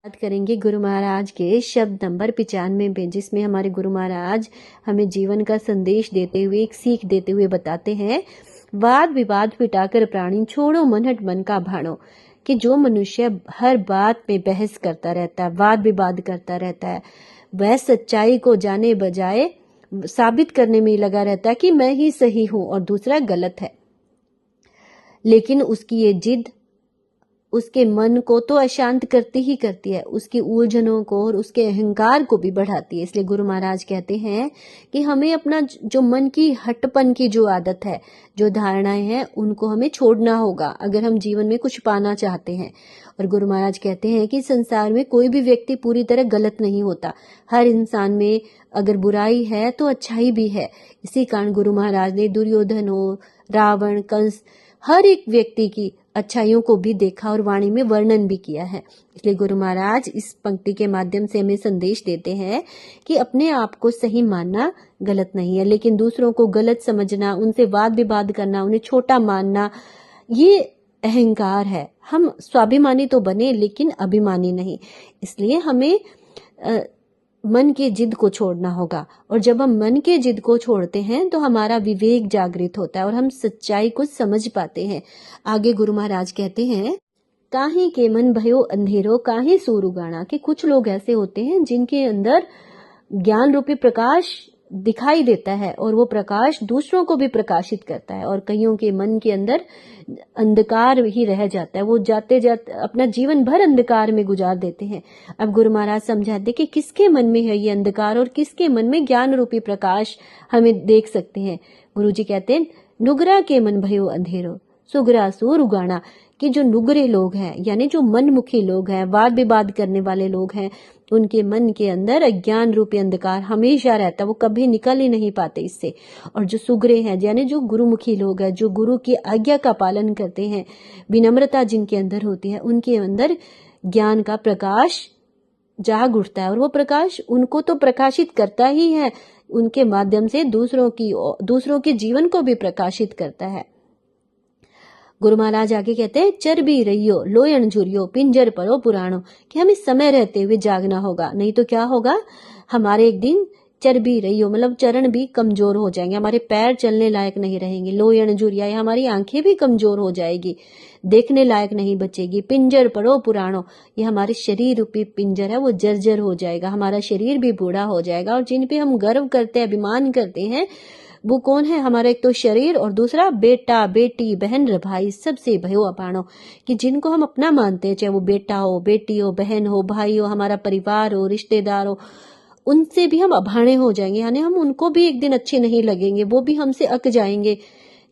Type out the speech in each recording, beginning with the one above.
बात करेंगे गुरु महाराज के शब्द नंबर 95 पे, जिसमें हमारे गुरु महाराज हमें जीवन का संदेश देते हुए, एक सीख देते हुए बताते हैं, वाद विवाद पिटाकर प्राणी छोड़ो मनहट मन का भाणो। कि जो मनुष्य हर बात में बहस करता रहता है, वाद विवाद करता रहता है, वह सच्चाई को जाने बजाय साबित करने में लगा रहता है कि मैं ही सही हूं और दूसरा गलत है। लेकिन उसकी ये जिद उसके मन को तो अशांत करती ही करती है, उसकी उलझनों को और उसके अहंकार को भी बढ़ाती है। इसलिए गुरु महाराज कहते हैं कि हमें अपना जो मन की हटपन की जो आदत है, जो धारणाएं हैं, उनको हमें छोड़ना होगा अगर हम जीवन में कुछ पाना चाहते हैं। और गुरु महाराज कहते हैं कि संसार में कोई भी व्यक्ति पूरी तरह गलत नहीं होता, हर इंसान में अगर बुराई है तो अच्छाई भी है। इसी कारण गुरु महाराज ने दुर्योधन हो, रावण, कंस, हर एक व्यक्ति की अच्छाइयों को भी देखा और वाणी में वर्णन भी किया है। इसलिए गुरु महाराज इस पंक्ति के माध्यम से हमें संदेश देते हैं कि अपने आप को सही मानना गलत नहीं है, लेकिन दूसरों को गलत समझना, उनसे वाद विवाद करना, उन्हें छोटा मानना, ये अहंकार है। हम स्वाभिमानी तो बने लेकिन अभिमानी नहीं। इसलिए हमें मन के जिद को छोड़ना होगा, और जब हम मन के जिद को छोड़ते हैं तो हमारा विवेक जागृत होता है और हम सच्चाई को समझ पाते हैं। आगे गुरु महाराज कहते हैं, काहे के मन भयो अंधेरो काहे सूर उगाना। कि कुछ लोग ऐसे होते हैं जिनके अंदर ज्ञान रूपी प्रकाश दिखाई देता है और वो प्रकाश दूसरों को भी प्रकाशित करता है, और कईयों के मन के अंदर अंधकार ही रह जाता है, वो जाते जाते अपना जीवन भर अंधकार में गुजार देते हैं। अब गुरु महाराज समझाते कि किसके मन में है ये अंधकार और किसके मन में ज्ञान रूपी प्रकाश हमें देख सकते हैं। गुरु जी कहते हैं, नुगरा के मन भयो अंधेरो सुगरा सूर उगाना। कि जो नुगरे लोग हैं, यानी जो मनमुखी लोग हैं, वाद विवाद करने वाले लोग हैं, उनके मन के अंदर अज्ञान रूपी अंधकार हमेशा रहता है, वो कभी निकल ही नहीं पाते इससे। और जो सुगरे हैं, यानी जो गुरुमुखी लोग हैं, जो गुरु की आज्ञा का पालन करते हैं, विनम्रता जिनके अंदर होती है, उनके अंदर ज्ञान का प्रकाश जाग उठता है, और वो प्रकाश उनको तो प्रकाशित करता ही है, उनके माध्यम से दूसरों के जीवन को भी प्रकाशित करता है। गुरु महाराज आगे कहते हैं, चरबी रहियो लोयन झुरियो पिंजर परो पुराणो। कि हमें समय रहते हुए जागना होगा, नहीं तो क्या होगा, हमारे एक दिन चरबी रहियो मतलब चरण भी कमजोर हो जाएंगे, हमारे पैर चलने लायक नहीं रहेंगे। लोयन झुरिया, हमारी आंखें भी कमजोर हो जाएगी, देखने लायक नहीं बचेगी। पिंजर परो पुराणो, ये हमारे शरीर रूपी पिंजर है, वो जर्जर हो जाएगा, हमारा शरीर भी बूढ़ा हो जाएगा। और जिन पे हम गर्व करते हैं, अभिमान करते हैं, वो कौन है, हमारा एक तो शरीर और दूसरा बेटा बेटी बहन भाई सबसे भयो अपाणो। कि जिनको हम अपना मानते हैं, चाहे वो बेटा हो, बेटी हो, बहन हो, भाई हो, हमारा परिवार हो, रिश्तेदार हो, उनसे भी हम अभाणे हो जाएंगे, यानी हम उनको भी एक दिन अच्छे नहीं लगेंगे, वो भी हमसे अक जाएंगे।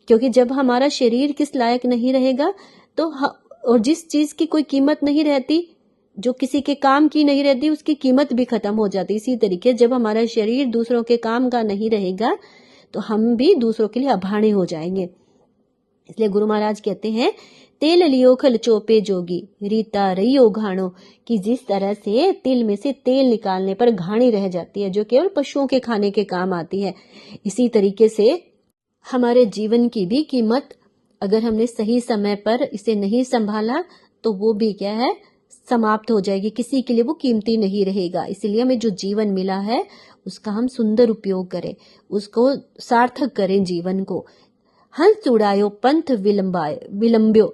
क्योंकि जब हमारा शरीर किस लायक नहीं रहेगा तो और जिस चीज की कोई कीमत नहीं रहती, जो किसी के काम की नहीं रहती, उसकी कीमत भी खत्म हो जाती। इसी तरीके जब हमारा शरीर दूसरों के काम का नहीं रहेगा तो हम भी दूसरों के लिए अभाणे हो जाएंगे। इसलिए गुरु महाराज कहते हैं, तेल लियो खल चोपे जोगी रीता रहियो घाणो। कि जिस तरह से तिल में से तेल निकालने पर घाणी रह जाती है, जो केवल पशुओं के खाने के काम आती है, इसी तरीके से हमारे जीवन की भी कीमत अगर हमने सही समय पर इसे नहीं संभाला तो वो भी क्या है, समाप्त हो जाएगी, किसी के लिए वो कीमती नहीं रहेगा। इसीलिए हमें जो जीवन मिला है उसका हम सुंदर उपयोग करें, उसको सार्थक करें जीवन को। हंस उड़ायो पंथ विलंब्यो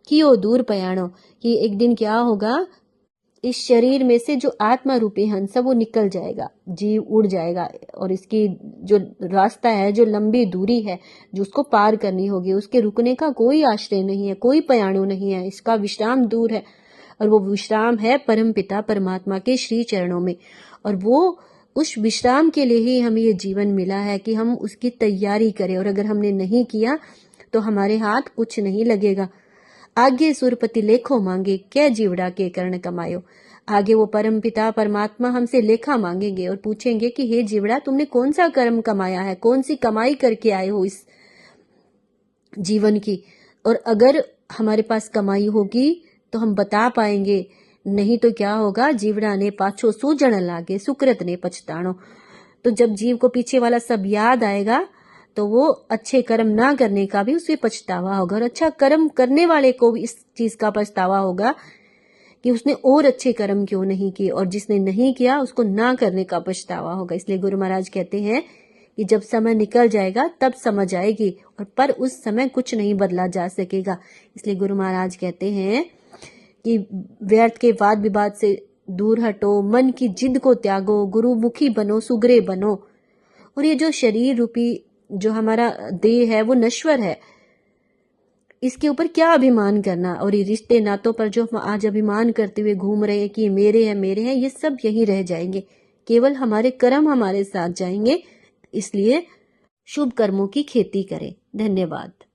कियो दूर पयाणो। कि एक दिन क्या होगा, इस शरीर में से जो आत्मा रूपी हंस है वो निकल जाएगा, जीव उड़ जाएगा, और इसकी जो रास्ता है, जो लंबी दूरी है जो उसको पार करनी होगी, उसके रुकने का कोई आश्रय नहीं है, कोई पयाणु नहीं है, इसका विश्राम दूर है, और वो विश्राम है परम पिता परमात्मा के श्री चरणों में। और वो उस विश्राम के लिए ही हमें ये जीवन मिला है कि हम उसकी तैयारी करें, और अगर हमने नहीं किया तो हमारे हाथ कुछ नहीं लगेगा। आगे सुरपति लेखो मांगे क्या जीवड़ा के कर्ण कमायो। आगे वो परम पिता परमात्मा हमसे लेखा मांगेंगे और पूछेंगे कि हे जीवड़ा, तुमने कौन सा कर्म कमाया है, कौन सी कमाई करके आए हो इस जीवन की। और अगर हमारे पास कमाई होगी तो हम बता पाएंगे, नहीं तो क्या होगा, जीवड़ा ने पाछो सूजन लागे सुकृत ने पछताणो। तो जब जीव को पीछे वाला सब याद आएगा तो वो अच्छे कर्म ना करने का भी उसे पछतावा होगा, और अच्छा कर्म करने वाले को भी इस चीज का पछतावा होगा कि उसने और अच्छे कर्म क्यों नहीं किए, और जिसने नहीं किया उसको ना करने का पछतावा होगा। इसलिए गुरु महाराज कहते हैं कि जब समय निकल जाएगा तब समझ आएगी, और पर उस समय कुछ नहीं बदला जा सकेगा। इसलिए गुरु महाराज कहते हैं कि व्यर्थ के वाद विवाद से दूर हटो, मन की जिद को त्यागो, गुरुमुखी बनो, सुग्रीव बनो। और ये जो शरीर रूपी जो हमारा देह है वो नश्वर है, इसके ऊपर क्या अभिमान करना। और ये रिश्ते नातों पर जो हम आज अभिमान करते हुए घूम रहे हैं कि ये मेरे हैं, ये सब यही रह जाएंगे। केवल हमारे कर्म हमारे साथ जाएंगे। इसलिए शुभ कर्मों की खेती करें। धन्यवाद।